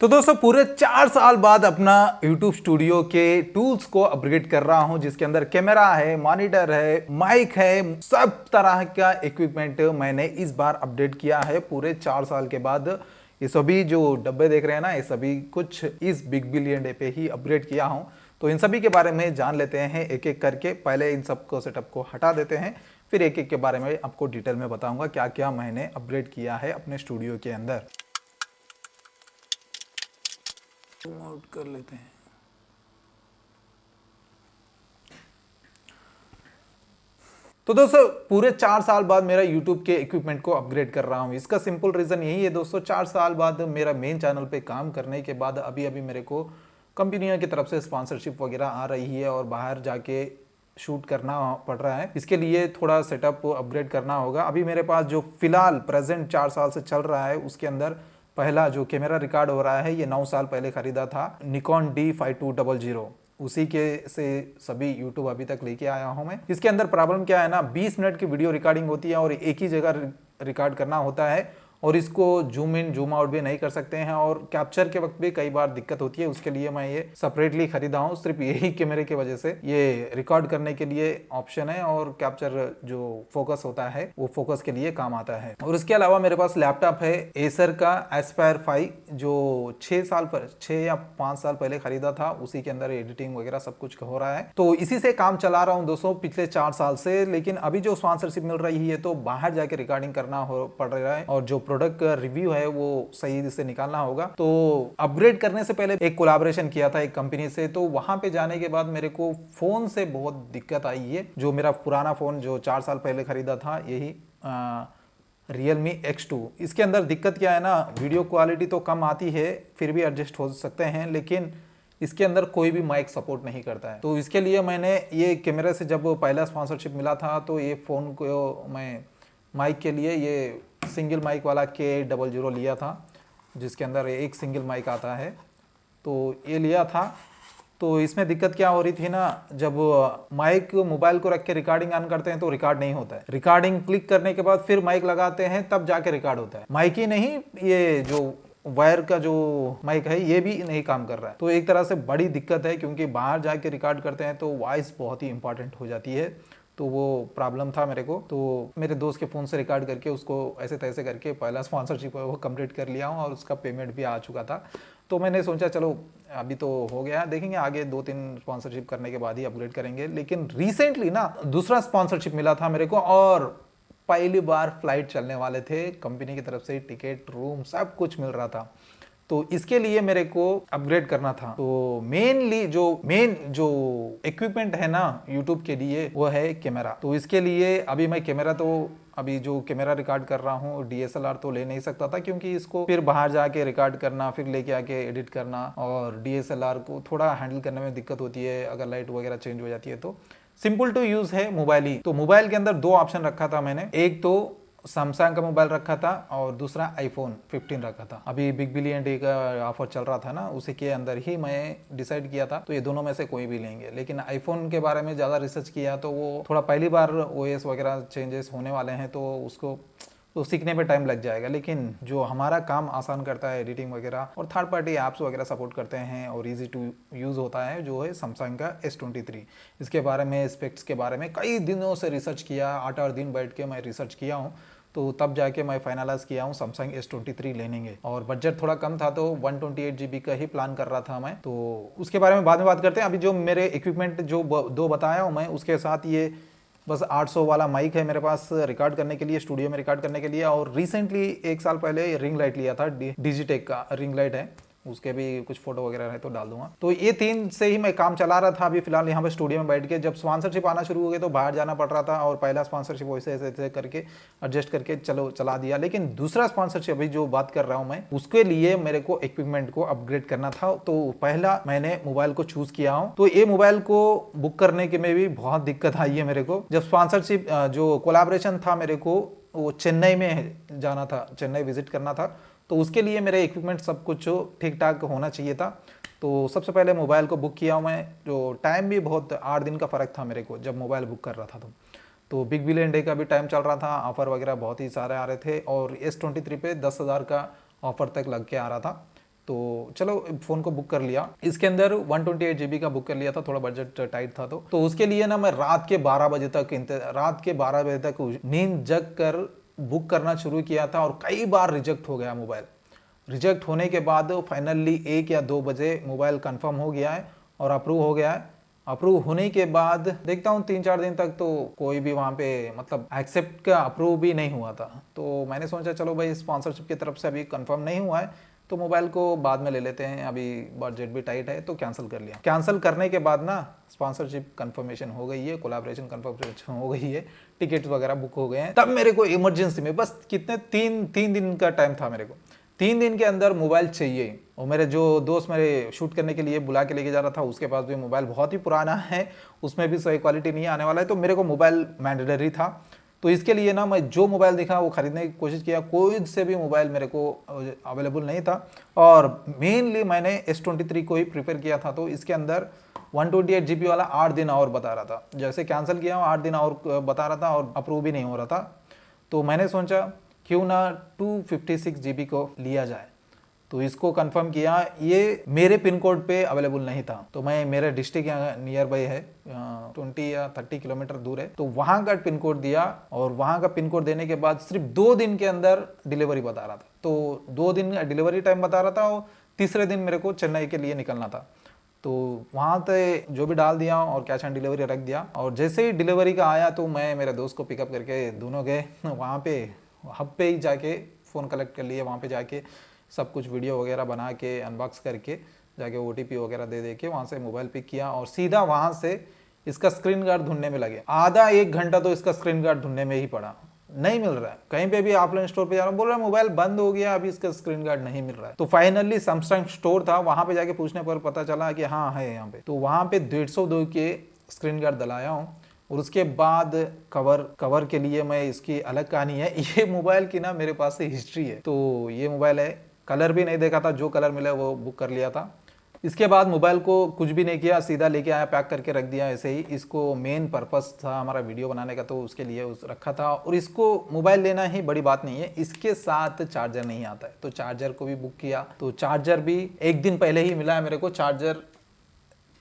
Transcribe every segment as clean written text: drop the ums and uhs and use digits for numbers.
तो दोस्तों पूरे 4 साल बाद अपना YouTube स्टूडियो के टूल्स को अपग्रेड कर रहा हूं, जिसके अंदर कैमरा है, मॉनिटर है, माइक है, सब तरह का इक्विपमेंट मैंने इस बार अपडेट किया है पूरे 4 साल के बाद। ये सभी जो डब्बे देख रहे हैं ना, ये सभी कुछ इस बिग बिलियन डे पे ही अपग्रेड किया हूं। तो इन सभी के बारे में जान लेते हैं एक एक करके। पहले इन सबको सेटअप को हटा देते हैं, फिर एक एक के बारे में आपको डिटेल में बताऊंगा क्या क्या मैंने अपग्रेड किया है अपने स्टूडियो के अंदर। आउट कर लेते हैं। तो दोस्तों पूरे 4 साल बाद मेरा YouTube के इक्विपमेंट को अपग्रेड कर रहा हूं। इसका सिंपल रीजन यही है दोस्तों, 4 साल बाद मेरा मेन चैनल पे काम करने के बाद अभी अभी मेरे को कंपनियों की तरफ से स्पॉन्सरशिप वगैरह आ रही है और बाहर जाके शूट करना पड़ रहा है। इसके लिए थोड़ा सेटअप अपग्रेड करना होगा। अभी मेरे पास जो फिलहाल प्रेजेंट 4 साल से चल रहा है, उसके अंदर पहला जो कैमरा रिकॉर्ड हो रहा है, ये 9 साल पहले खरीदा था, निकॉन D5200। उसी के से सभी YouTube अभी तक लेके आया हूं मैं। इसके अंदर प्रॉब्लम क्या है ना, 20 मिनट की वीडियो रिकॉर्डिंग होती है और एक ही जगह रिकॉर्ड करना होता है और इसको जूम इन जूम आउट भी नहीं कर सकते हैं और कैप्चर के वक्त भी कई बार दिक्कत होती है। उसके लिए मैं ये सेपरेटली खरीदा हूँ, सिर्फ यही कैमरे की वजह से। ये रिकॉर्ड करने के लिए ऑप्शन है और कैप्चर जो फोकस होता है वो फोकस के लिए काम आता है। और इसके अलावा मेरे पास लैपटॉप है एसर का एस्पायर 5, जो 6 या 5 साल पहले खरीदा था। उसी के अंदर एडिटिंग वगैरह सब कुछ हो रहा है, तो इसी से काम चला रहा हूँ दोस्तों पिछले 4 साल से। लेकिन अभी जो स्पॉन्सरशिप मिल रही है तो बाहर जाके रिकॉर्डिंग करना पड़ रहा है और जो प्रोडक्ट का रिव्यू है वो सही से निकालना होगा। तो अपग्रेड करने से पहले एक कोलैबोरेशन किया था एक कंपनी से, तो वहां पे जाने के बाद मेरे को फोन से बहुत दिक्कत आई है। जो मेरा पुराना फोन जो 4 साल पहले खरीदा था, यही Realme X2, इसके अंदर दिक्कत क्या है ना, वीडियो क्वालिटी तो कम आती है, फिर भी एडजस्ट हो सकते हैं, लेकिन इसके अंदर कोई भी माइक सपोर्ट नहीं करता है। तो इसके लिए मैंने ये कैमरे से जब पहला स्पॉन्सरशिप मिला था तो ये फ़ोन को मैं माइक के लिए ये सिंगल माइक वाला K00 लिया था, जिसके अंदर एक सिंगल माइक आता है। तो ये लिया था। तो इसमें दिक्कत क्या हो रही थी ना, जब माइक मोबाइल को रख के रिकॉर्डिंग ऑन करते हैं तो रिकॉर्ड नहीं होता है। रिकॉर्डिंग क्लिक करने के बाद फिर माइक लगाते हैं तब जाके रिकॉर्ड होता है। माइक ही नहीं, ये जो वायर का जो माइक है ये भी नहीं काम कर रहा है। तो एक तरह से बड़ी दिक्कत है, क्योंकि बाहर जाके रिकॉर्ड करते हैं तो वॉइस बहुत ही इंपॉर्टेंट हो जाती है। तो वो प्रॉब्लम था मेरे को। तो मेरे दोस्त के फ़ोन से रिकॉर्ड करके उसको ऐसे तैसे करके पहला स्पॉन्सरशिप है वो कंप्लीट कर लिया हूँ और उसका पेमेंट भी आ चुका था। तो मैंने सोचा चलो अभी तो हो गया, देखेंगे आगे 2-3 स्पॉन्सरशिप करने के बाद ही अपग्रेड करेंगे। लेकिन रिसेंटली ना दूसरा स्पॉन्सरशिप मिला था मेरे को और पहली बार फ्लाइट चलने वाले थे, कंपनी की तरफ से टिकट रूम सब कुछ मिल रहा था। तो इसके लिए मेरे को अपग्रेड करना था। तो मेन जो इक्विपमेंट है ना YouTube के लिए वो है कैमरा। तो इसके लिए अभी मैं कैमरा तो अभी जो कैमरा रिकॉर्ड कर रहा हूँ DSLR तो ले नहीं सकता था, क्योंकि इसको फिर बाहर जाके रिकॉर्ड करना, फिर लेके आके एडिट करना, और DSLR को थोड़ा हैंडल करने में दिक्कत होती है अगर लाइट वगैरह चेंज हो जाती है। तो सिंपल टू यूज है मोबाइल ही। तो मोबाइल के अंदर 2 ऑप्शन रखा था मैंने, एक तो सैमसंग का मोबाइल रखा था और दूसरा iPhone 15 रखा था। अभी बिग बिलियन डे का ऑफर चल रहा था ना, उसी के अंदर ही मैं डिसाइड किया था। तो ये दोनों में से कोई भी लेंगे, लेकिन iPhone के बारे में ज़्यादा रिसर्च किया तो वो थोड़ा पहली बार OS वगैरह चेंजेस होने वाले हैं, तो उसको तो सीखने में टाइम लग जाएगा। लेकिन जो हमारा काम आसान करता है एडिटिंग वगैरह और थर्ड पार्टी ऐप्स वगैरह सपोर्ट करते हैं और इजी टू यूज़ होता है, जो है सैमसंग का S23। इसके बारे में स्पेक्स के बारे में कई दिनों से रिसर्च किया, 8-8 दिन बैठ के मैं रिसर्च किया हूँ। तो तब जाके मैं फाइनलाइज किया हूँ सैमसंग S23 लेने के। और बजट थोड़ा कम था तो 128 GB का ही प्लान कर रहा था मैं। तो उसके बारे में बाद में बात करते हैं। अभी जो मेरे इक्विपमेंट जो 2 बताया हूँ मैं, उसके साथ ये बस 800 वाला माइक है मेरे पास रिकॉर्ड करने के लिए, स्टूडियो में रिकॉर्ड करने के लिए। और रिसेंटली 1 साल पहले रिंग लाइट लिया था, डिजिटेक का रिंग लाइट है, उसके भी कुछ फोटो वगैरह है तो डाल दूंगा। तो ये 3 से ही मैं काम चला रहा था अभी फिलहाल यहाँ पे स्टूडियो में बैठ के। जब स्पॉन्सरशिप आना शुरू हो गई तो बाहर जाना पड़ रहा था और पहला स्पॉन्सरशिप वैसे ऐसे करके एडजस्ट करके चलो चला दिया। लेकिन दूसरा स्पॉन्सरशिप अभी जो बात कर रहा हूँ मैं, उसके लिए मेरे को इक्विपमेंट को अपग्रेड करना था। तो पहला मैंने मोबाइल को चूज किया हूँ। तो ये मोबाइल को बुक करने के में भी बहुत दिक्कत आई है मेरे को। जब स्पॉन्सरशिप जो कोलैबोरेशन था मेरे को वो चेन्नई में जाना था, चेन्नई विजिट करना था। तो उसके लिए मेरे इक्विपमेंट सब कुछ ठीक ठाक होना चाहिए था। तो सबसे पहले मोबाइल को बुक किया मैं। जो टाइम भी बहुत 8 दिन का फ़र्क था मेरे को जब मोबाइल बुक कर रहा था। तो बिग बिलियन डे का भी टाइम चल रहा था, ऑफ़र वगैरह बहुत ही सारे आ रहे थे और S23 पे 10,000 का ऑफ़र तक लग के आ रहा था। तो चलो फ़ोन को बुक कर लिया। इसके अंदर 128 GB का बुक कर लिया था, थोड़ा बजट टाइट था। तो उसके लिए ना मैं रात के 12 बजे तक नींद जग कर बुक करना शुरू किया था और कई बार रिजेक्ट हो गया मोबाइल। रिजेक्ट होने के बाद फाइनली 1 या 2 बजे मोबाइल कंफर्म हो गया है और अप्रूव हो गया है। अप्रूव होने के बाद देखता हूँ 3-4 दिन तक तो कोई भी वहाँ पे मतलब एक्सेप्ट का अप्रूव भी नहीं हुआ था। तो मैंने सोचा चलो भाई स्पॉन्सरशिप की तरफ से अभी कंफर्म नहीं हुआ है तो मोबाइल को बाद में ले लेते हैं, अभी बजट भी टाइट है, तो कैंसिल कर लिया। कैंसिल करने के बाद ना स्पॉन्सरशिप कंफर्मेशन हो गई है, कोलैबोरेशन कंफर्मेशन हो गई है, टिकट वगैरह बुक हो गए हैं। तब मेरे को इमरजेंसी में बस कितने 3 दिन का टाइम था मेरे को, 3 दिन के अंदर मोबाइल चाहिए। और मेरे जो दोस्त मेरे शूट करने के लिए बुला के लेके जा रहा था उसके पास भी मोबाइल बहुत ही पुराना है, उसमें भी सही क्वालिटी नहीं आने वाला है, तो मेरे को मोबाइल मैंडेटरी था। तो इसके लिए ना मैं जो मोबाइल दिखा वो खरीदने की कोशिश किया, कोई से भी मोबाइल मेरे को अवेलेबल नहीं था और मेनली मैंने S23 को ही प्रिफर किया था। तो इसके अंदर 128 GB वाला 8 दिन और बता रहा था, जैसे कैंसिल किया 8 दिन और बता रहा था और अप्रूव भी नहीं हो रहा था। तो मैंने सोचा क्यों ना 256 GB को लिया जाए, तो इसको कंफर्म किया। ये मेरे पिन कोड पे अवेलेबल नहीं था, तो मैं मेरे डिस्ट्रिक्ट यहाँ नियर बाई है 20 या 30 किलोमीटर दूर है, तो वहाँ का पिन कोड दिया और वहाँ का पिन कोड देने के बाद सिर्फ 2 दिन के अंदर डिलीवरी बता रहा था। तो 2 दिन का डिलीवरी टाइम बता रहा था और तीसरे दिन मेरे को चेन्नई के लिए निकलना था। तो वहाँ पे जो भी डाल दिया और कैश ऑन डिलीवरी रख दिया और जैसे ही डिलीवरी का आया तो मैं मेरे दोस्त को पिकअप करके दोनों गए वहाँ पे, हब पे ही जाके फ़ोन कलेक्ट कर लिए। वहाँ पे जाके सब कुछ वीडियो वगैरह बना के अनबॉक्स करके जाके OTP वगैरह दे के वहाँ से मोबाइल पिक किया और सीधा वहाँ से इसका स्क्रीन गार्ड ढूंढने में लगे। आधा 1 घंटा तो इसका स्क्रीन गार्ड ढूंढने में ही पड़ा, नहीं मिल रहा है। कहीं पे भी ऑफलाइन स्टोर पे जा रहा हूँ, बोल रहा है मोबाइल बंद हो गया, अभी इसका स्क्रीन गार्ड नहीं मिल रहा है। तो फाइनली सैमसंग स्टोर था, वहां पे जाके पूछने पर पता चला कि हाँ है यहाँ पे। तो वहां पे 150 के स्क्रीन गार्ड डलाया हूँ और उसके बाद कवर के लिए मैं, इसकी अलग कहानी है। ये मोबाइल की ना मेरे पास से हिस्ट्री है। तो ये मोबाइल है, कलर भी नहीं देखा था, जो कलर मिला वो बुक कर लिया था। इसके बाद मोबाइल को कुछ भी नहीं किया, सीधा लेके आया, पैक करके रख दिया ऐसे ही। इसको मेन पर्पस था हमारा वीडियो बनाने का, तो उसके लिए रखा था। और इसको मोबाइल लेना ही बड़ी बात नहीं है, इसके साथ चार्जर नहीं आता है, तो चार्जर को भी बुक किया। तो चार्जर भी 1 दिन पहले ही मिला है मेरे को चार्जर।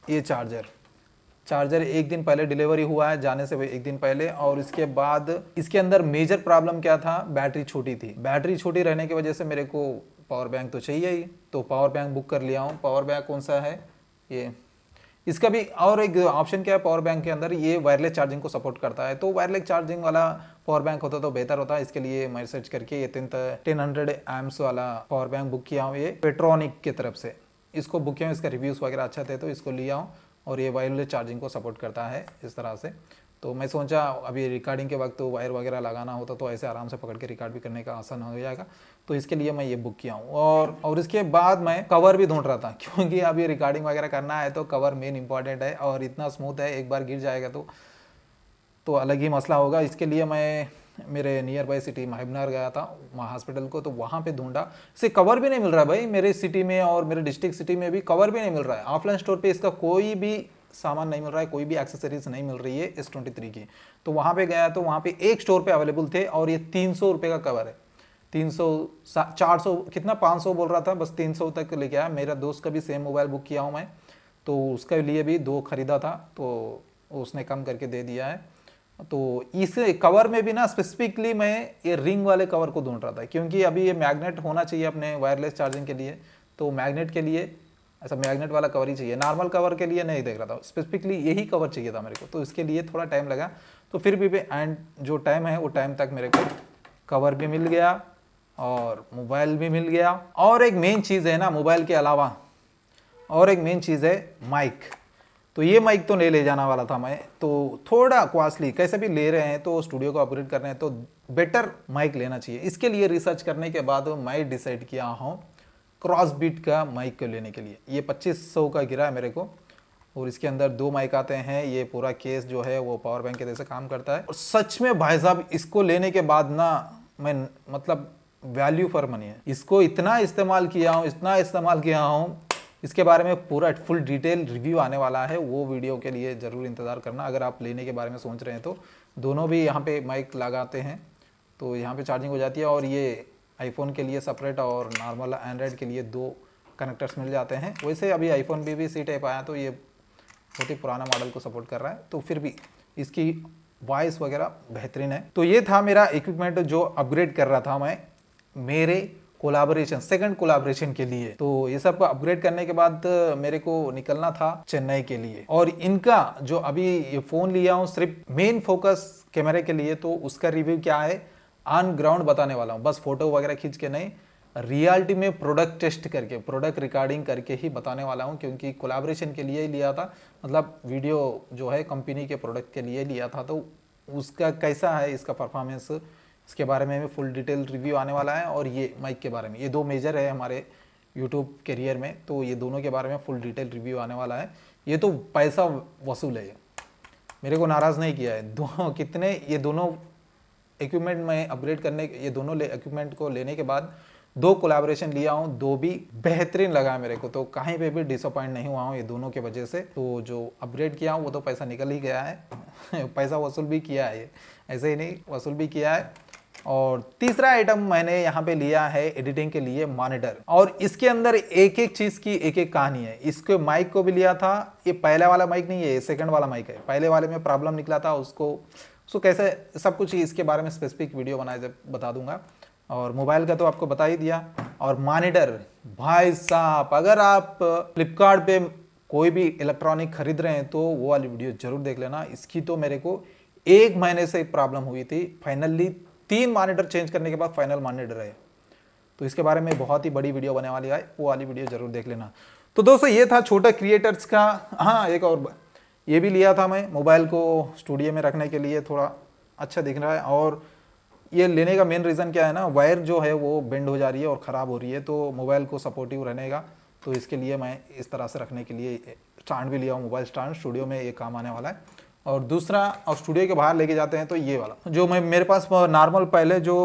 ये चार्जर 1 दिन पहले डिलीवरी हुआ है, जाने से 1 दिन पहले। और इसके बाद इसके अंदर मेजर प्रॉब्लम क्या था, बैटरी छोटी थी। बैटरी छोटी रहने की वजह से मेरे को पावर बैंक तो चाहिए ही, तो पावर बैंक बुक कर लिया हूँ। पावर बैंक कौन सा है ये, इसका भी और एक ऑप्शन क्या है पावर बैंक के अंदर, ये वायरलेस चार्जिंग को सपोर्ट करता है। तो वायरलेस चार्जिंग वाला पावर बैंक होता तो बेहतर होता। इसके लिए मैं सर्च करके ये 1000 एम्स वाला पावर बैंक बुक किया हूँ, ये पेट्रोनिक की तरफ से इसको बुक किया हूँ। इसका रिव्यूज़ वगैरह अच्छा थे तो इसको लिया हूँ और ये वायरलेस चार्जिंग को सपोर्ट करता है इस तरह से। तो मैं सोचा अभी रिकॉर्डिंग के वक्त तो वायर वगैरह लगाना होता तो ऐसे आराम से पकड़ के रिकॉर्ड भी करने का आसान हो जाएगा, तो इसके लिए मैं ये बुक किया हूँ। और इसके बाद मैं कवर भी ढूंढ रहा था, क्योंकि अभी रिकॉर्डिंग वगैरह करना है तो कवर मेन इंपॉर्टेंट है और इतना स्मूथ है, एक बार गिर जाएगा तो अलग ही मसला होगा। इसके लिए मैं मेरे नियर बाई सिटी महबूबनगर गया था, वहाँ हॉस्पिटल को, तो वहाँ पे ढूंढा, इसे कवर भी नहीं मिल रहा है भाई। मेरे सिटी में और मेरे डिस्ट्रिक्ट सिटी में भी कवर भी नहीं मिल रहा है। ऑफलाइन स्टोर पे इसका कोई भी सामान नहीं मिल रहा है, कोई भी एक्सेसरीज नहीं मिल रही है S23 की। तो वहाँ पे गया तो वहाँ पे एक स्टोर पे अवेलेबल थे और ये 300 रुपये का कवर है। 300 400 कितना 500 बोल रहा था, बस 300 तक लेके आया। मेरा दोस्त का भी सेम मोबाइल बुक किया हूँ मैं, तो उसके लिए भी 2 खरीदा था, तो उसने कम करके दे दिया है। तो इस कवर में भी ना स्पेसिफिकली मैं ये रिंग वाले कवर को ढूंढ रहा था, क्योंकि अभी ये मैग्नेट होना चाहिए अपने वायरलेस चार्जिंग के लिए। तो मैग्नेट के लिए ऐसा मैग्नेट वाला कवर ही चाहिए, नॉर्मल कवर के लिए नहीं देख रहा था, स्पेसिफिकली यही कवर चाहिए था मेरे को। तो इसके लिए थोड़ा टाइम लगा, तो फिर भी एंड जो टाइम है वो टाइम तक मेरे को कवर भी मिल गया और मोबाइल भी मिल गया। और एक मेन चीज़ है ना मोबाइल के अलावा, और एक मेन चीज़ है माइक। तो ये माइक तो नहीं ले जाना वाला था मैं, तो थोड़ा कॉस्टली, कैसे भी ले रहे हैं तो स्टूडियो को ऑपरेट कर रहे हैं तो बेटर माइक लेना चाहिए। इसके लिए रिसर्च करने के बाद मैं डिसाइड किया हूँ क्रॉसबीट का माइक को लेने के लिए। ये 2500 का गिरा है मेरे को और इसके अंदर 2 माइक आते हैं। ये पूरा केस जो है वो पावर बैंक के जैसे काम करता है। और सच में भाई साहब इसको लेने के बाद ना मैं मतलब वैल्यू फॉर मनी है। इसको इतना इस्तेमाल किया हूँ, इसके बारे में पूरा फुल डिटेल रिव्यू आने वाला है, वो वीडियो के लिए ज़रूर इंतज़ार करना। अगर आप लेने के बारे में सोच रहे हैं तो दोनों भी यहाँ पे माइक लगाते हैं तो यहाँ पे चार्जिंग हो जाती है। और ये आईफोन के लिए सेपरेट और नॉर्मल एंड्रॉयड के लिए 2 कनेक्टर्स मिल जाते हैं। वैसे अभी आईफोन भी सी टाइप आया तो ये बहुत ही पुराना मॉडल को सपोर्ट कर रहा है, तो फिर भी इसकी वॉइस वगैरह बेहतरीन है। तो ये था मेरा इक्विपमेंट जो अपग्रेड कर रहा था मैं मेरे कोलाबोरेशन, सेकंड कोलाबोरेशन के लिए। तो ये सब अपग्रेड करने के बाद मेरे को निकलना था चेन्नई के लिए, और इनका जो अभी ये फ़ोन लिया हूँ सिर्फ मेन फोकस कैमरे के लिए, तो उसका रिव्यू क्या है ऑन ग्राउंड बताने वाला हूँ। बस फोटो वगैरह खींच के नहीं, रियलिटी में प्रोडक्ट टेस्ट करके, प्रोडक्ट रिकॉर्डिंग करके ही बताने वाला हूँ, क्योंकि कोलाबोरेशन के लिए ही लिया था, मतलब वीडियो जो है कंपनी के प्रोडक्ट के लिए लिया था। तो उसका कैसा है, इसका परफॉर्मेंस, इसके बारे में फुल डिटेल रिव्यू आने वाला है। और ये माइक के बारे में, ये दो मेजर है हमारे यूट्यूब करियर में, तो ये दोनों के बारे में फुल डिटेल रिव्यू आने वाला है। ये तो पैसा वसूल है, मेरे को नाराज़ नहीं किया है। दो कितने ये दोनों इक्विपमेंट में अपग्रेड करने, ये दोनों इक्विपमेंट को लेने के बाद 2 कोलैबोरेशन लिया हूँ, 2 भी बेहतरीन लगा मेरे को, तो कहीं पे भी डिसअपॉइंट नहीं हुआ हूँ ये दोनों के वजह से। तो जो अपग्रेड किया हूँ वो तो पैसा निकल ही गया है पैसा वसूल भी किया है, ऐसे ही नहीं वसूल भी किया है। और तीसरा आइटम मैंने यहाँ पे लिया है एडिटिंग के लिए मॉनिटर, और इसके अंदर एक एक चीज़ की एक एक कहानी है। इसके माइक को भी लिया था, ये पहले वाला माइक नहीं है, ये सेकंड वाला माइक है। पहले वाले में प्रॉब्लम निकला था, उसको कैसे सब कुछ इसके बारे में स्पेसिफिक वीडियो बनाए जब बता दूंगा। और मोबाइल का तो आपको बता ही दिया। और मॉनिटर भाई साहब, अगर आप फ्लिपकार्ट पे कोई भी इलेक्ट्रॉनिक खरीद रहे हैं तो वो वाली वीडियो जरूर देख लेना। इसकी तो मेरे को 1 महीने से प्रॉब्लम हुई थी, फाइनली 3 मॉनिटर चेंज करने के बाद फाइनल मॉनिटर है। तो इसके बारे में बहुत ही बड़ी वीडियो बनने वाली है, वो वाली वीडियो जरूर देख लेना। तो दोस्तों ये था छोटा क्रिएटर्स का। हाँ, एक और ये भी लिया था मैं मोबाइल को स्टूडियो में रखने के लिए, थोड़ा अच्छा दिख रहा है। और ये लेने का मेन रीज़न क्या है ना, वायर जो है वो बेंड हो जा रही है और ख़राब हो रही है, तो मोबाइल को सपोर्टिव रहने का, तो इसके लिए मैं इस तरह से रखने के लिए स्टैंड भी लिया हूँ, मोबाइल स्टैंड। स्टूडियो में ये काम आने वाला है। और दूसरा, और स्टूडियो के बाहर लेके जाते हैं तो ये वाला जो मैं मेरे पास नॉर्मल पहले जो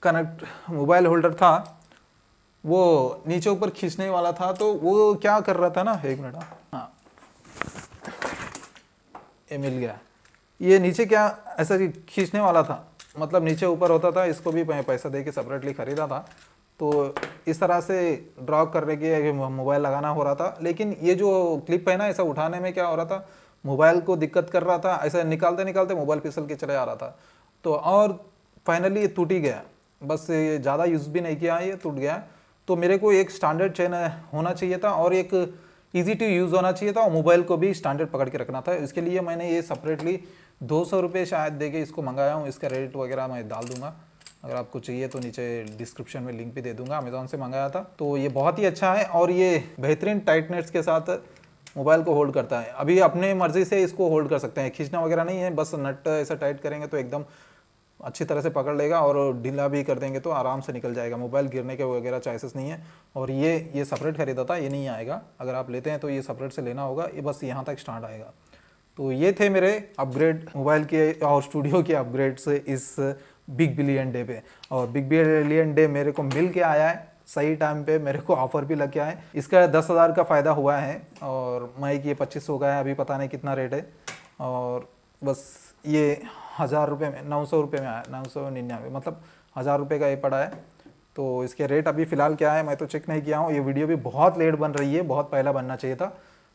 कनेक्ट मोबाइल होल्डर था वो नीचे ऊपर खींचने वाला था, तो वो क्या कर रहा था ना, 1 मिनट, हाँ ये मिल गया। ये नीचे क्या ऐसा खींचने वाला था, मतलब नीचे ऊपर होता था, इसको भी मैं पैसा दे के सेपरेटली ख़रीदा था। तो इस तरह से ड्रॉ करने के मोबाइल लगाना हो रहा था, लेकिन ये जो क्लिप है ना, ऐसा उठाने में क्या हो रहा था, मोबाइल को दिक्कत कर रहा था, ऐसा निकालते निकालते मोबाइल फिसल के चले आ रहा था। तो और फाइनली ये टूट ही गया, बस ये ज़्यादा यूज़ भी नहीं किया, ये टूट गया। तो मेरे को एक स्टैंडर्ड चेन होना चाहिए था और एक ईजी टू यूज़ होना चाहिए था, और मोबाइल को भी स्टैंडर्ड पकड़ के रखना था। इसके लिए मैंने ये सेपरेटली 200 रुपये शायद दे के इसको मंगाया हूँ। इसका रेट वगैरह मैं डाल दूंगा, अगर आपको चाहिए तो नीचे डिस्क्रिप्शन में लिंक भी दे दूंगा। अमेज़ॉन से मंगाया था, तो ये बहुत ही अच्छा है और ये बेहतरीन टाइटनेस के साथ मोबाइल को होल्ड करता है। अभी अपने मर्जी से इसको होल्ड कर सकते हैं, खींचना वगैरह नहीं है, बस नट ऐसा टाइट करेंगे तो एकदम अच्छी तरह से पकड़ लेगा, और ढीला भी कर देंगे तो आराम से निकल जाएगा। मोबाइल गिरने के वगैरह चांसेस नहीं है। और ये सेपरेट खरीदा था, ये नहीं आएगा, अगर आप लेते हैं तो ये सेपरेट से लेना होगा, ये बस यहाँ तक स्टार्ट आएगा। तो ये थे मेरे अपग्रेड मोबाइल के और स्टूडियो के अपग्रेड्स इस बिग बिलियन डे पे। और बिग बिलियन डे मेरे को मिल के आया है सही टाइम पे, मेरे को ऑफर भी लग गया है। इसका 10,000 का फ़ायदा हुआ है, और माइक ये 2500 का है, अभी पता नहीं कितना रेट है। और बस ये 1000 रुपये में, 900 रुपये में आया, 999, मतलब 1000 रुपये का ये पड़ा है। तो इसके रेट अभी फ़िलहाल क्या है मैं तो चेक नहीं किया हूँ। ये वीडियो भी बहुत लेट बन रही है, बहुत पहला बनना चाहिए था,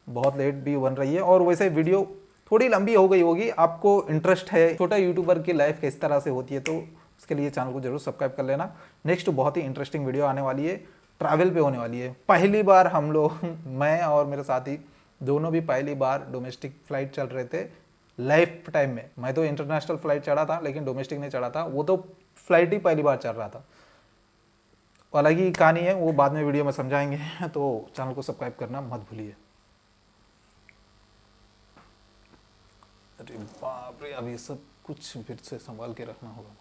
बहुत लेट भी बन रही है। और वैसे वीडियो थोड़ी लंबी हो गई होगी। आपको इंटरेस्ट है छोटा यूट्यूबर की लाइफ किस तरह से होती है, तो उसके लिए चैनल को जरूर सब्सक्राइब कर लेना। नेक्स्ट बहुत ही इंटरेस्टिंग वीडियो आने वाली है, ट्रैवल पे होने वाली है। पहली बार हम लोग मैं और मेरे साथी दोनों भी पहली बार डोमेस्टिक फ्लाइट चल रहे थे लाइफ टाइम में। मैं तो इंटरनेशनल फ्लाइट चढ़ा था, लेकिन डोमेस्टिक नहीं चढ़ा था, वो तो फ्लाइट ही पहली बार चल रहा था। अलग ही कहानी है, वो बाद में वीडियो में समझाएंगे। तो चैनल को सब्सक्राइब करना मत भूलिए। अरे बाप रे, अब ये सब कुछ फिर से संभाल के रखना होगा।